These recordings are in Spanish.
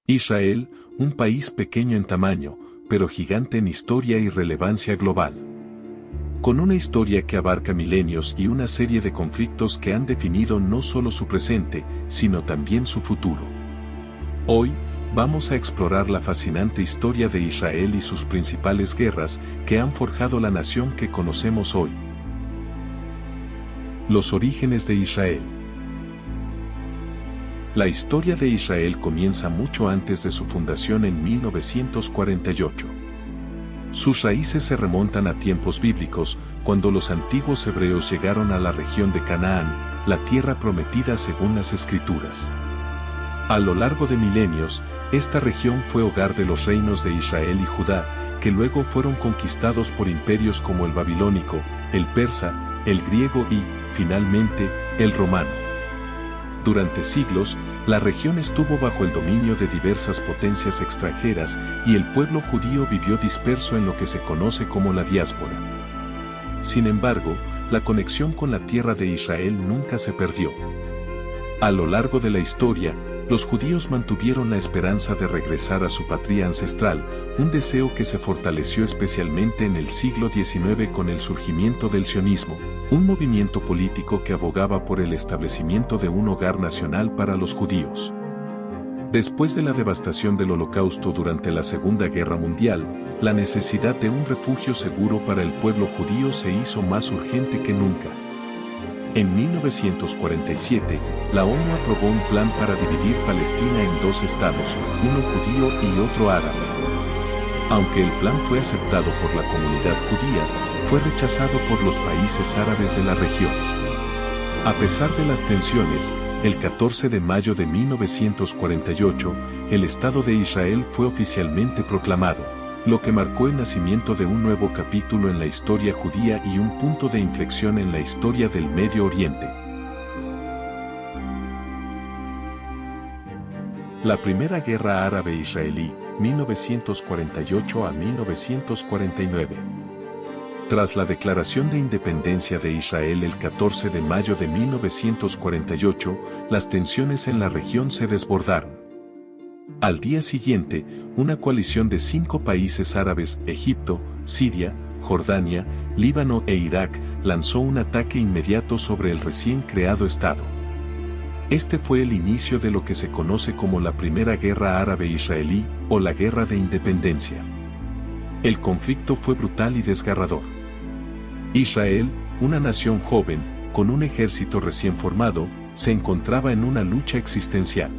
Israel, un país pequeño en tamaño, pero gigante en historia y relevancia global. Con una historia que abarca milenios y una serie de conflictos que han definido no solo su presente, sino también su futuro. Hoy, vamos a explorar la fascinante historia de Israel y sus principales guerras que han forjado la nación que conocemos hoy. Los orígenes de Israel. La historia de Israel comienza mucho antes de su fundación en 1948. Sus raíces se remontan a tiempos bíblicos, cuando los antiguos hebreos llegaron a la región de Canaán, la tierra prometida según las Escrituras. A lo largo de milenios, esta región fue hogar de los reinos de Israel y Judá, que luego fueron conquistados por imperios como el babilónico, el persa, el griego y, finalmente, el romano. Durante siglos, la región estuvo bajo el dominio de diversas potencias extranjeras y el pueblo judío vivió disperso en lo que se conoce como la diáspora. Sin embargo, la conexión con la tierra de Israel nunca se perdió. A lo largo de la historia, los judíos mantuvieron la esperanza de regresar a su patria ancestral, un deseo que se fortaleció especialmente en el siglo XIX con el surgimiento del sionismo, un movimiento político que abogaba por el establecimiento de un hogar nacional para los judíos. Después de la devastación del Holocausto durante la Segunda Guerra Mundial, la necesidad de un refugio seguro para el pueblo judío se hizo más urgente que nunca. En 1947, la ONU aprobó un plan para dividir Palestina en dos estados, uno judío y otro árabe. Aunque el plan fue aceptado por la comunidad judía, fue rechazado por los países árabes de la región. A pesar de las tensiones, el 14 de mayo de 1948, el Estado de Israel fue oficialmente proclamado, lo que marcó el nacimiento de un nuevo capítulo en la historia judía y un punto de inflexión en la historia del Medio Oriente. La Primera Guerra Árabe-Israelí, 1948 a 1949. Tras la declaración de independencia de Israel el 14 de mayo de 1948, las tensiones en la región se desbordaron. Al día siguiente, una coalición de 5 países árabes, Egipto, Siria, Jordania, Líbano e Irak, lanzó un ataque inmediato sobre el recién creado Estado. Este fue el inicio de lo que se conoce como la Primera Guerra Árabe-Israelí, o la Guerra de Independencia. El conflicto fue brutal y desgarrador. Israel, una nación joven, con un ejército recién formado, se encontraba en una lucha existencial.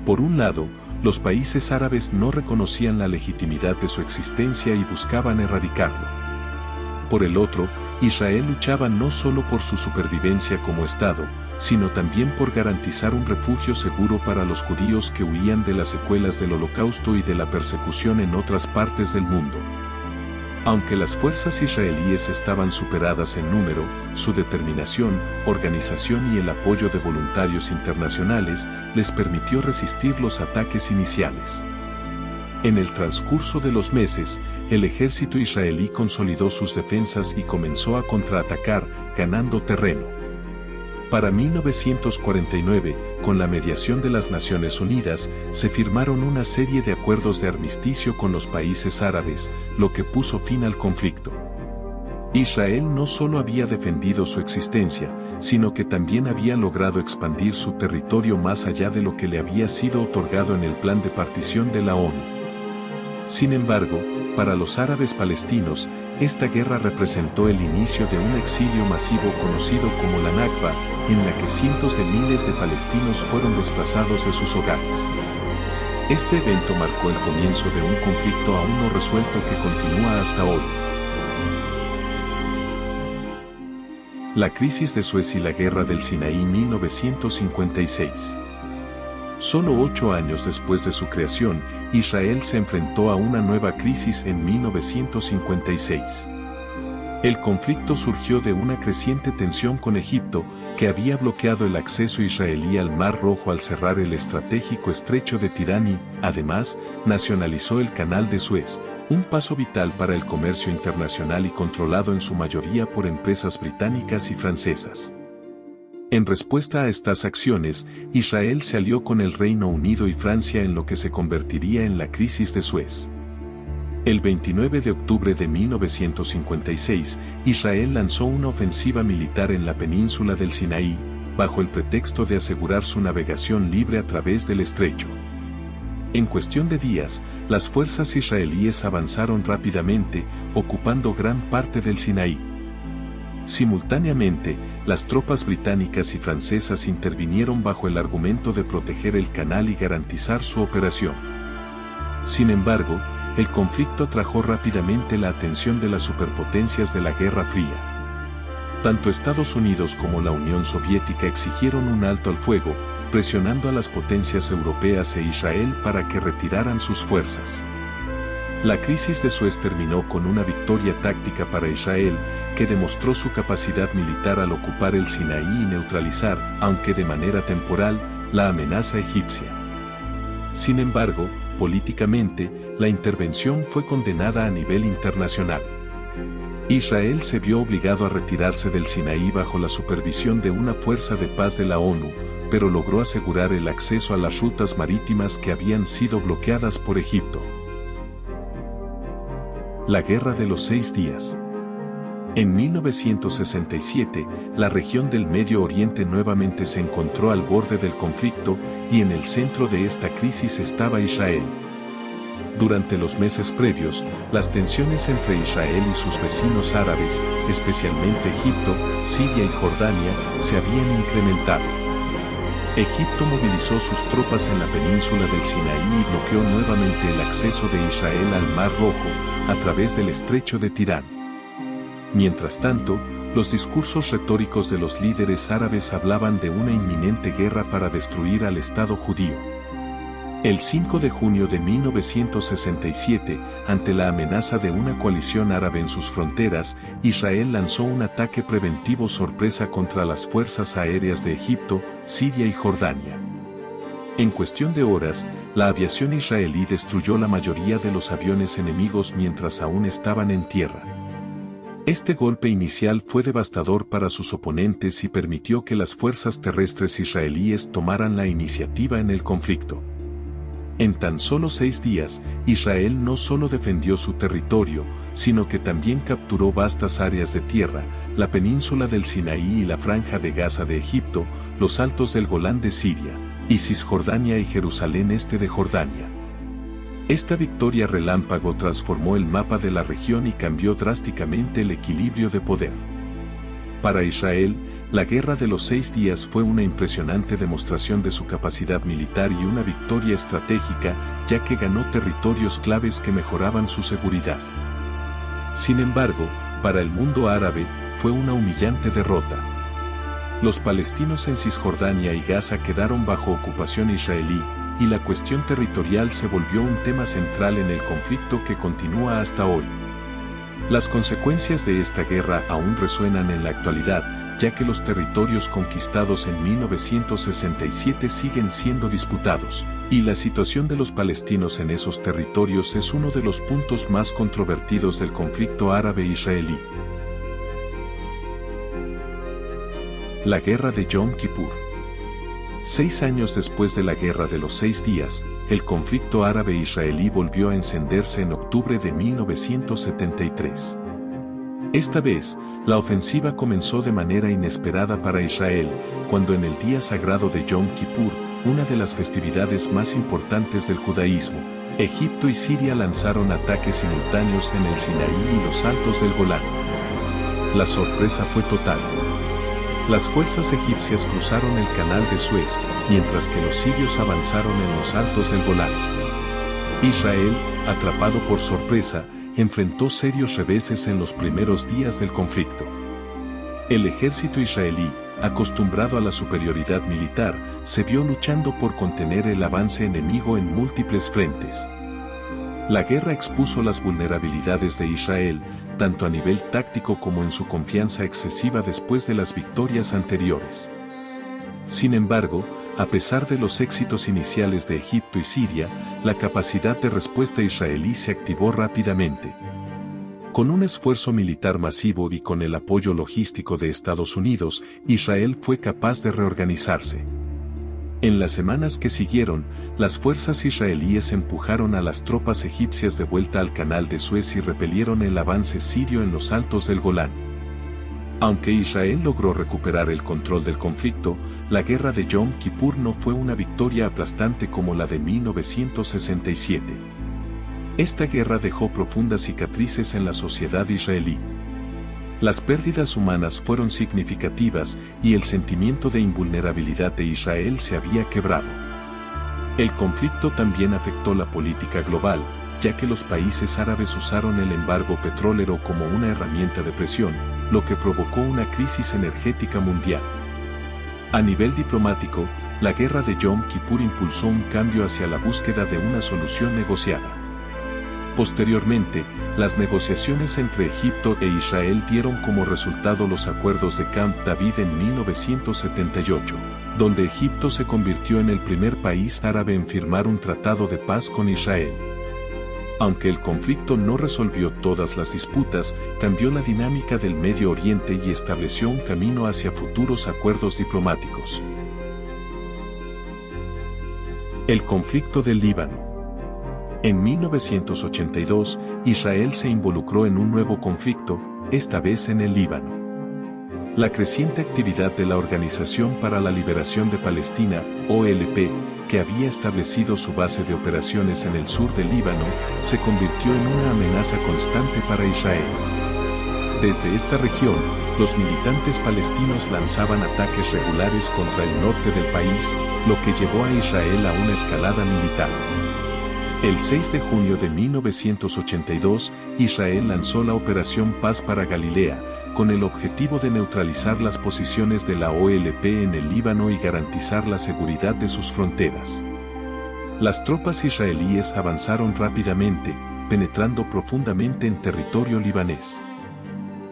Por un lado, los países árabes no reconocían la legitimidad de su existencia y buscaban erradicarlo. Por el otro, Israel luchaba no solo por su supervivencia como Estado, sino también por garantizar un refugio seguro para los judíos que huían de las secuelas del Holocausto y de la persecución en otras partes del mundo. Aunque las fuerzas israelíes estaban superadas en número, su determinación, organización y el apoyo de voluntarios internacionales les permitió resistir los ataques iniciales. En el transcurso de los meses, el ejército israelí consolidó sus defensas y comenzó a contraatacar, ganando terreno. Para 1949, con la mediación de las Naciones Unidas, se firmaron una serie de acuerdos de armisticio con los países árabes, lo que puso fin al conflicto. Israel no solo había defendido su existencia, sino que también había logrado expandir su territorio más allá de lo que le había sido otorgado en el plan de partición de la ONU. Sin embargo, para los árabes palestinos, esta guerra representó el inicio de un exilio masivo conocido como la Nakba, en la que cientos de miles de palestinos fueron desplazados de sus hogares. Este evento marcó el comienzo de un conflicto aún no resuelto que continúa hasta hoy. La crisis de Suez y la Guerra del Sinaí 1956. Solo 8 años después de su creación, Israel se enfrentó a una nueva crisis en 1956. El conflicto surgió de una creciente tensión con Egipto, que había bloqueado el acceso israelí al Mar Rojo al cerrar el estratégico estrecho de Tirán y, además, nacionalizó el Canal de Suez, un paso vital para el comercio internacional y controlado en su mayoría por empresas británicas y francesas. En respuesta a estas acciones, Israel se alió con el Reino Unido y Francia en lo que se convertiría en la Crisis de Suez. El 29 de octubre de 1956, Israel lanzó una ofensiva militar en la península del Sinaí, bajo el pretexto de asegurar su navegación libre a través del estrecho. En cuestión de días, las fuerzas israelíes avanzaron rápidamente, ocupando gran parte del Sinaí. Simultáneamente, las tropas británicas y francesas intervinieron bajo el argumento de proteger el canal y garantizar su operación. Sin embargo, el conflicto atrajo rápidamente la atención de las superpotencias de la Guerra Fría. Tanto Estados Unidos como la Unión Soviética exigieron un alto al fuego, presionando a las potencias europeas e Israel para que retiraran sus fuerzas. La crisis de Suez terminó con una victoria táctica para Israel, que demostró su capacidad militar al ocupar el Sinaí y neutralizar, aunque de manera temporal, la amenaza egipcia. Sin embargo, políticamente, la intervención fue condenada a nivel internacional. Israel se vio obligado a retirarse del Sinaí bajo la supervisión de una fuerza de paz de la ONU, pero logró asegurar el acceso a las rutas marítimas que habían sido bloqueadas por Egipto. La Guerra de los 6 días. En 1967, la región del Medio Oriente nuevamente se encontró al borde del conflicto, y en el centro de esta crisis estaba Israel. Durante los meses previos, las tensiones entre Israel y sus vecinos árabes, especialmente Egipto, Siria y Jordania, se habían incrementado. Egipto movilizó sus tropas en la península del Sinaí y bloqueó nuevamente el acceso de Israel al Mar Rojo, a través del estrecho de Tirán. Mientras tanto, los discursos retóricos de los líderes árabes hablaban de una inminente guerra para destruir al Estado judío. El 5 de junio de 1967, ante la amenaza de una coalición árabe en sus fronteras, Israel lanzó un ataque preventivo sorpresa contra las fuerzas aéreas de Egipto, Siria y Jordania. En cuestión de horas, la aviación israelí destruyó la mayoría de los aviones enemigos mientras aún estaban en tierra. Este golpe inicial fue devastador para sus oponentes y permitió que las fuerzas terrestres israelíes tomaran la iniciativa en el conflicto. En tan solo 6 días, Israel no solo defendió su territorio, sino que también capturó vastas áreas de tierra, la península del Sinaí y la franja de Gaza de Egipto, los altos del Golán de Siria, y Cisjordania y Jerusalén este de Jordania. Esta victoria relámpago transformó el mapa de la región y cambió drásticamente el equilibrio de poder. Para Israel, la Guerra de los 6 días fue una impresionante demostración de su capacidad militar y una victoria estratégica, ya que ganó territorios claves que mejoraban su seguridad. Sin embargo, para el mundo árabe, fue una humillante derrota. Los palestinos en Cisjordania y Gaza quedaron bajo ocupación israelí, y la cuestión territorial se volvió un tema central en el conflicto que continúa hasta hoy. Las consecuencias de esta guerra aún resuenan en la actualidad, ya que los territorios conquistados en 1967 siguen siendo disputados, y la situación de los palestinos en esos territorios es uno de los puntos más controvertidos del conflicto árabe-israelí. La Guerra de Yom Kippur. 6 años después de la Guerra de los 6 días, el conflicto árabe-israelí volvió a encenderse en octubre de 1973. Esta vez, la ofensiva comenzó de manera inesperada para Israel, cuando en el día sagrado de Yom Kippur, una de las festividades más importantes del judaísmo, Egipto y Siria lanzaron ataques simultáneos en el Sinaí y los altos del Golán. La sorpresa fue total. Las fuerzas egipcias cruzaron el canal de Suez, mientras que los sirios avanzaron en los altos del Golán. Israel, atrapado por sorpresa, enfrentó serios reveses en los primeros días del conflicto. El ejército israelí, acostumbrado a la superioridad militar, se vio luchando por contener el avance enemigo en múltiples frentes. La guerra expuso las vulnerabilidades de Israel, tanto a nivel táctico como en su confianza excesiva después de las victorias anteriores. Sin embargo, a pesar de los éxitos iniciales de Egipto y Siria, la capacidad de respuesta israelí se activó rápidamente. Con un esfuerzo militar masivo y con el apoyo logístico de Estados Unidos, Israel fue capaz de reorganizarse. En las semanas que siguieron, las fuerzas israelíes empujaron a las tropas egipcias de vuelta al canal de Suez y repelieron el avance sirio en los altos del Golán. Aunque Israel logró recuperar el control del conflicto, la guerra de Yom Kippur no fue una victoria aplastante como la de 1967. Esta guerra dejó profundas cicatrices en la sociedad israelí. Las pérdidas humanas fueron significativas y el sentimiento de invulnerabilidad de Israel se había quebrado. El conflicto también afectó la política global, ya que los países árabes usaron el embargo petrolero como una herramienta de presión, lo que provocó una crisis energética mundial. A nivel diplomático, la guerra de Yom Kippur impulsó un cambio hacia la búsqueda de una solución negociada. Posteriormente, las negociaciones entre Egipto e Israel dieron como resultado los acuerdos de Camp David en 1978, donde Egipto se convirtió en el primer país árabe en firmar un tratado de paz con Israel. Aunque el conflicto no resolvió todas las disputas, cambió la dinámica del Medio Oriente y estableció un camino hacia futuros acuerdos diplomáticos. El conflicto del Líbano. En 1982, Israel se involucró en un nuevo conflicto, esta vez en el Líbano. La creciente actividad de la Organización para la Liberación de Palestina, OLP, que había establecido su base de operaciones en el sur del Líbano, se convirtió en una amenaza constante para Israel. Desde esta región, los militantes palestinos lanzaban ataques regulares contra el norte del país, lo que llevó a Israel a una escalada militar. El 6 de junio de 1982, Israel lanzó la Operación Paz para Galilea, con el objetivo de neutralizar las posiciones de la OLP en el Líbano y garantizar la seguridad de sus fronteras. Las tropas israelíes avanzaron rápidamente, penetrando profundamente en territorio libanés.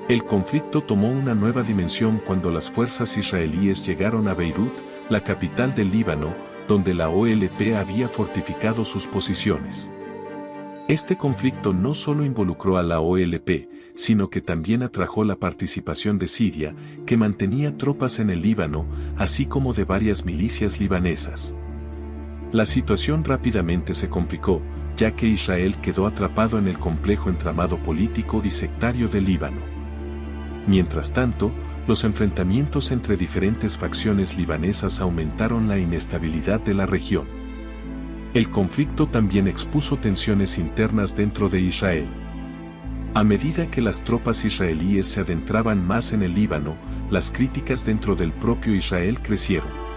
El conflicto tomó una nueva dimensión cuando las fuerzas israelíes llegaron a Beirut, la capital del Líbano, donde la OLP había fortificado sus posiciones. Este conflicto no solo involucró a la OLP, sino que también atrajo la participación de Siria, que mantenía tropas en el Líbano, así como de varias milicias libanesas. La situación rápidamente se complicó, ya que Israel quedó atrapado en el complejo entramado político y sectario del Líbano. Mientras tanto, los enfrentamientos entre diferentes facciones libanesas aumentaron la inestabilidad de la región. El conflicto también expuso tensiones internas dentro de Israel. A medida que las tropas israelíes se adentraban más en el Líbano, las críticas dentro del propio Israel crecieron.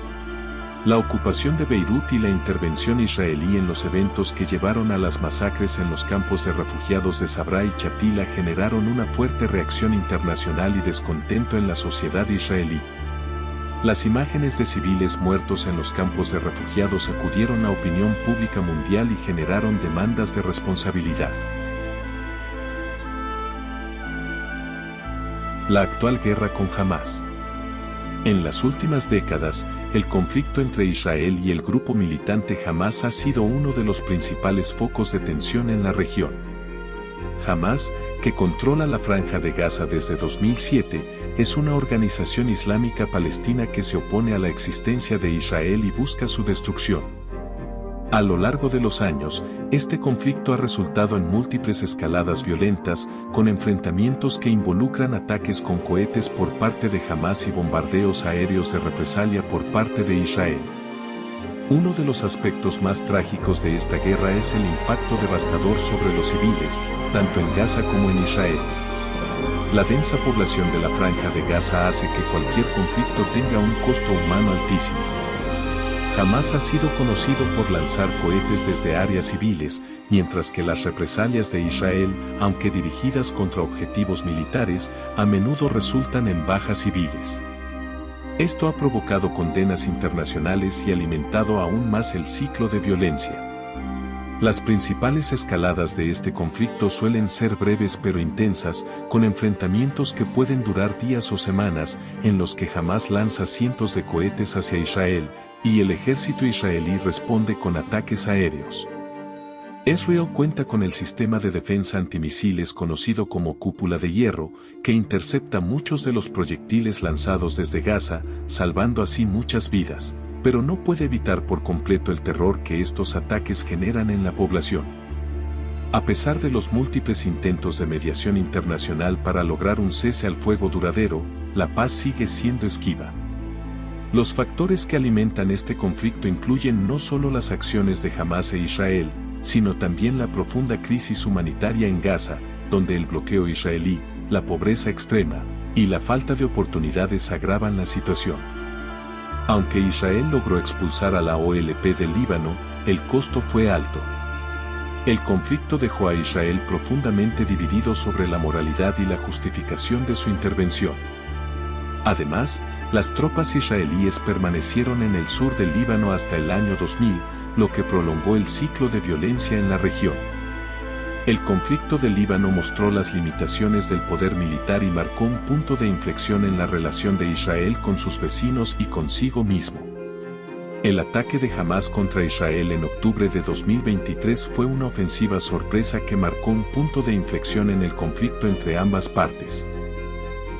La ocupación de Beirut y la intervención israelí en los eventos que llevaron a las masacres en los campos de refugiados de Sabra y Chatila generaron una fuerte reacción internacional y descontento en la sociedad israelí. Las imágenes de civiles muertos en los campos de refugiados sacudieron la opinión pública mundial y generaron demandas de responsabilidad. La actual guerra con Hamás. En las últimas décadas, el conflicto entre Israel y el grupo militante Hamás ha sido uno de los principales focos de tensión en la región. Hamás, que controla la Franja de Gaza desde 2007, es una organización islámica palestina que se opone a la existencia de Israel y busca su destrucción. A lo largo de los años, este conflicto ha resultado en múltiples escaladas violentas, con enfrentamientos que involucran ataques con cohetes por parte de Hamás y bombardeos aéreos de represalia por parte de Israel. Uno de los aspectos más trágicos de esta guerra es el impacto devastador sobre los civiles, tanto en Gaza como en Israel. La densa población de la Franja de Gaza hace que cualquier conflicto tenga un costo humano altísimo. Hamás ha sido conocido por lanzar cohetes desde áreas civiles, mientras que las represalias de Israel, aunque dirigidas contra objetivos militares, a menudo resultan en bajas civiles. Esto ha provocado condenas internacionales y alimentado aún más el ciclo de violencia. Las principales escaladas de este conflicto suelen ser breves pero intensas, con enfrentamientos que pueden durar días o semanas, en los que Hamás lanza cientos de cohetes hacia Israel, y el ejército israelí responde con ataques aéreos. Israel cuenta con el sistema de defensa antimisiles conocido como cúpula de hierro, que intercepta muchos de los proyectiles lanzados desde Gaza, salvando así muchas vidas, pero no puede evitar por completo el terror que estos ataques generan en la población. A pesar de los múltiples intentos de mediación internacional para lograr un cese al fuego duradero, la paz sigue siendo esquiva. Los factores que alimentan este conflicto incluyen no solo las acciones de Hamás e Israel, sino también la profunda crisis humanitaria en Gaza, donde el bloqueo israelí, la pobreza extrema y la falta de oportunidades agravan la situación. Aunque Israel logró expulsar a la OLP del Líbano, el costo fue alto. El conflicto dejó a Israel profundamente dividido sobre la moralidad y la justificación de su intervención. Además, las tropas israelíes permanecieron en el sur del Líbano hasta el año 2000, lo que prolongó el ciclo de violencia en la región. El conflicto del Líbano mostró las limitaciones del poder militar y marcó un punto de inflexión en la relación de Israel con sus vecinos y consigo mismo. El ataque de Hamás contra Israel en octubre de 2023 fue una ofensiva sorpresa que marcó un punto de inflexión en el conflicto entre ambas partes.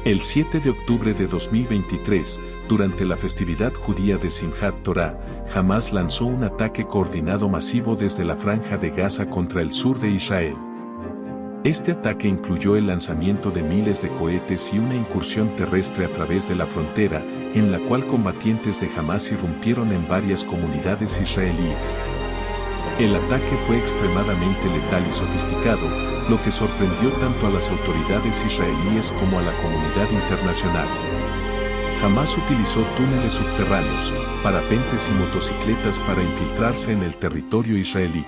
El 7 de octubre de 2023, durante la festividad judía de Simchat Torah, Hamás lanzó un ataque coordinado masivo desde la franja de Gaza contra el sur de Israel. Este ataque incluyó el lanzamiento de miles de cohetes y una incursión terrestre a través de la frontera, en la cual combatientes de Hamás irrumpieron en varias comunidades israelíes. El ataque fue extremadamente letal y sofisticado, lo que sorprendió tanto a las autoridades israelíes como a la comunidad internacional. Hamás utilizó túneles subterráneos, parapentes y motocicletas para infiltrarse en el territorio israelí.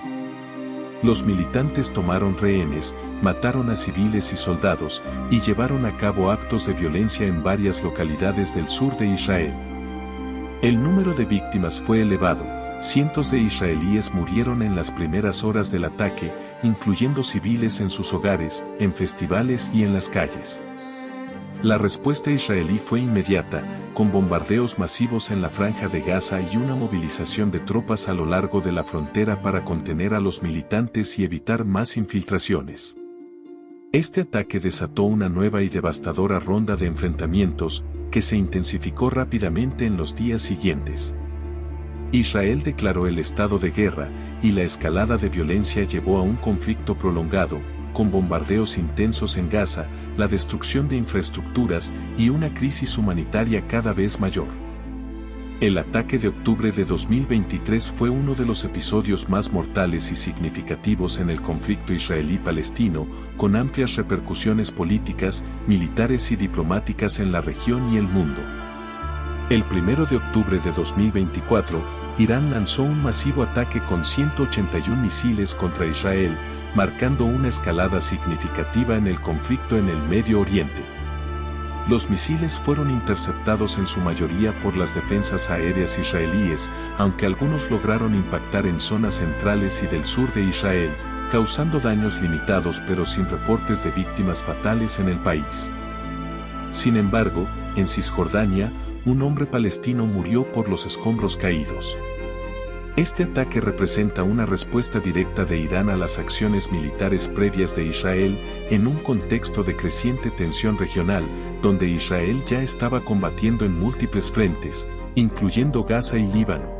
Los militantes tomaron rehenes, mataron a civiles y soldados, y llevaron a cabo actos de violencia en varias localidades del sur de Israel. El número de víctimas fue elevado. Cientos de israelíes murieron en las primeras horas del ataque, incluyendo civiles en sus hogares, en festivales y en las calles. La respuesta israelí fue inmediata, con bombardeos masivos en la franja de Gaza y una movilización de tropas a lo largo de la frontera para contener a los militantes y evitar más infiltraciones. Este ataque desató una nueva y devastadora ronda de enfrentamientos, que se intensificó rápidamente en los días siguientes. Israel declaró el estado de guerra, y la escalada de violencia llevó a un conflicto prolongado, con bombardeos intensos en Gaza, la destrucción de infraestructuras y una crisis humanitaria cada vez mayor. El ataque de octubre de 2023 fue uno de los episodios más mortales y significativos en el conflicto israelí-palestino, con amplias repercusiones políticas, militares y diplomáticas en la región y el mundo. El 1 de octubre de 2024, Irán lanzó un masivo ataque con 181 misiles contra Israel, marcando una escalada significativa en el conflicto en el Medio Oriente. Los misiles fueron interceptados en su mayoría por las defensas aéreas israelíes, aunque algunos lograron impactar en zonas centrales y del sur de Israel, causando daños limitados pero sin reportes de víctimas fatales en el país. Sin embargo, en Cisjordania, un hombre palestino murió por los escombros caídos. Este ataque representa una respuesta directa de Irán a las acciones militares previas de Israel, en un contexto de creciente tensión regional, donde Israel ya estaba combatiendo en múltiples frentes, incluyendo Gaza y Líbano.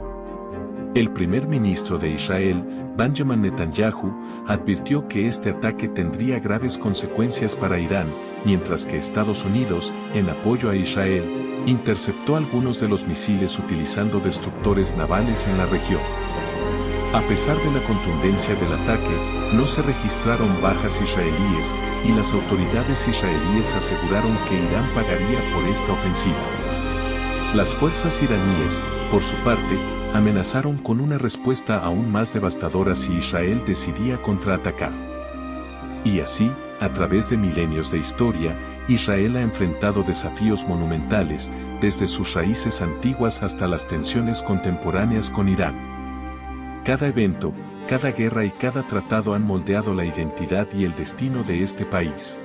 El primer ministro de Israel, Benjamin Netanyahu, advirtió que este ataque tendría graves consecuencias para Irán, mientras que Estados Unidos, en apoyo a Israel, interceptó algunos de los misiles utilizando destructores navales en la región. A pesar de la contundencia del ataque, no se registraron bajas israelíes, y las autoridades israelíes aseguraron que Irán pagaría por esta ofensiva. Las fuerzas iraníes, por su parte, amenazaron con una respuesta aún más devastadora si Israel decidía contraatacar. Y así, a través de milenios de historia, Israel ha enfrentado desafíos monumentales, desde sus raíces antiguas hasta las tensiones contemporáneas con Irán. Cada evento, cada guerra y cada tratado han moldeado la identidad y el destino de este país.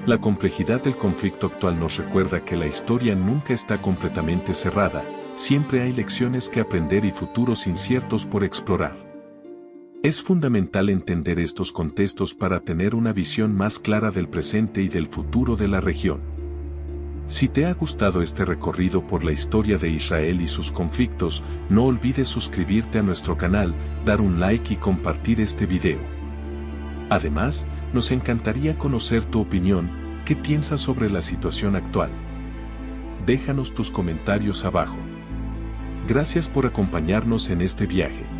La complejidad del conflicto actual nos recuerda que la historia nunca está completamente cerrada, siempre hay lecciones que aprender y futuros inciertos por explorar. Es fundamental entender estos contextos para tener una visión más clara del presente y del futuro de la región. Si te ha gustado este recorrido por la historia de Israel y sus conflictos, no olvides suscribirte a nuestro canal, dar un like y compartir este video. Además, nos encantaría conocer tu opinión. ¿Qué piensas sobre la situación actual? Déjanos tus comentarios abajo. Gracias por acompañarnos en este viaje.